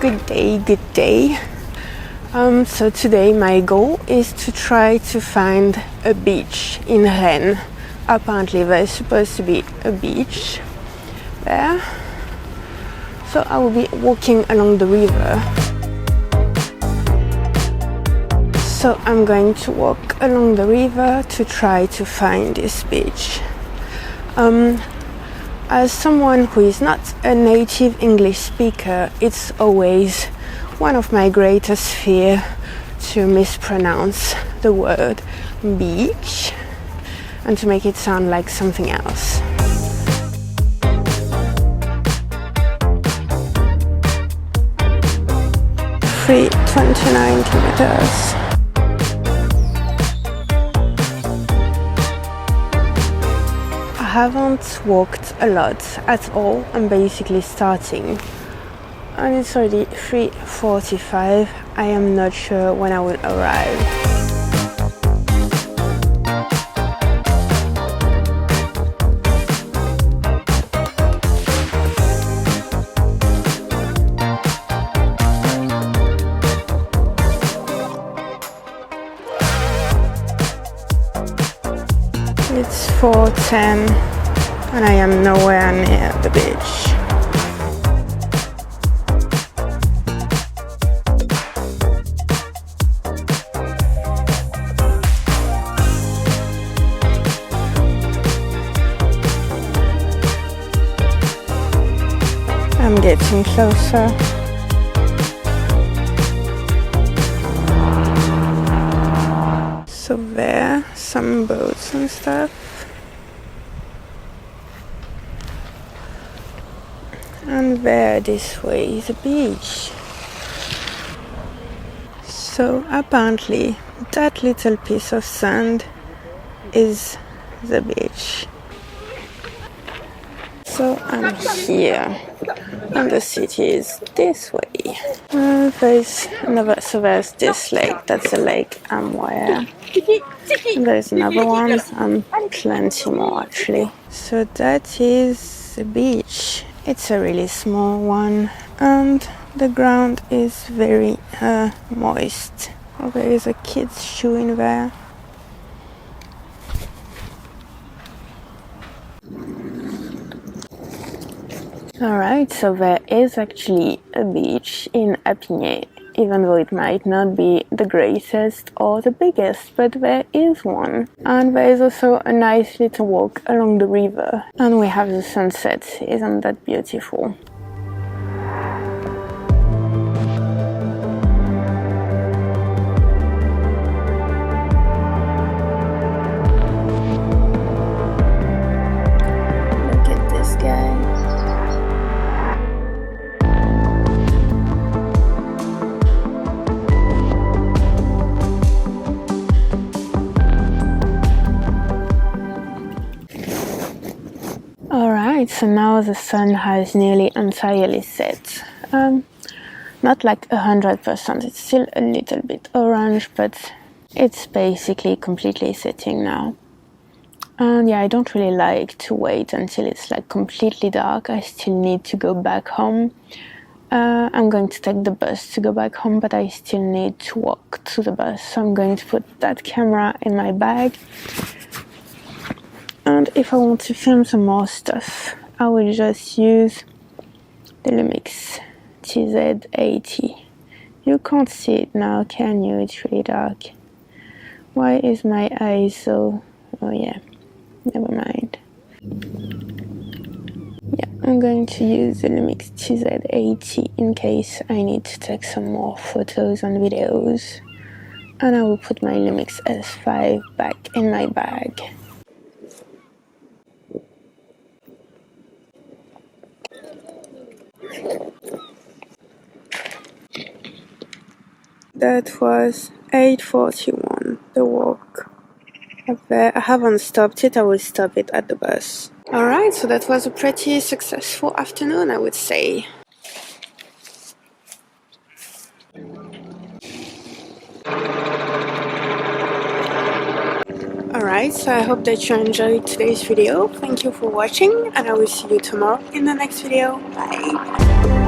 Good day, good day. So today my goal is to try to find a beach in Rennes. Apparently there's supposed to be a beach there. So I will be walking along the river. So I'm going to walk along the river to try to find this beach. As someone who is not a native English speaker, it's always one of my greatest fears to mispronounce the word beach and to make it sound like something else. Free 29 kilometers. I haven't walked a lot at all. I'm basically starting and it's already 3:45. I am not sure when I will arrive. It's 4:10 and I am nowhere near the beach. I'm getting closer. So there, some boats and stuff. And there, this way is a beach. So apparently that little piece of sand is the beach. So I'm here and the city is this way. There's this lake, that's the lake I'm where. There's another one and plenty more actually. So that is the beach. It's a really small one and the ground is very moist. Oh, there is a kid's shoe in there. Alright, so there is actually a beach in Épinay, even though it might not be the greatest or the biggest, but there is one. And there is also a nice little walk along the river. And we have the sunset, isn't that beautiful? Look at this guy. Alright, so now the sun has nearly entirely set. Not like 100%, it's still a little bit orange, but it's basically completely setting now. And yeah, I don't really like to wait until it's like completely dark. I still need to go back home. I'm going to take the bus to go back home, but I still need to walk to the bus. So I'm going to put that camera in my bag. And if I want to film some more stuff, I will just use the Lumix TZ80. You can't see it now, can you? It's really dark. Why is my eye so... oh yeah, never mind. Yeah, I'm going to use the Lumix TZ80 in case I need to take some more photos and videos. And I will put my Lumix S5 back in my bag. That was 8:41, the walk up there. I haven't stopped it, I will stop it at the bus. Alright, so that was a pretty successful afternoon, I would say. Alright, so I hope that you enjoyed today's video. Thank you for watching and I will see you tomorrow in the next video. Bye!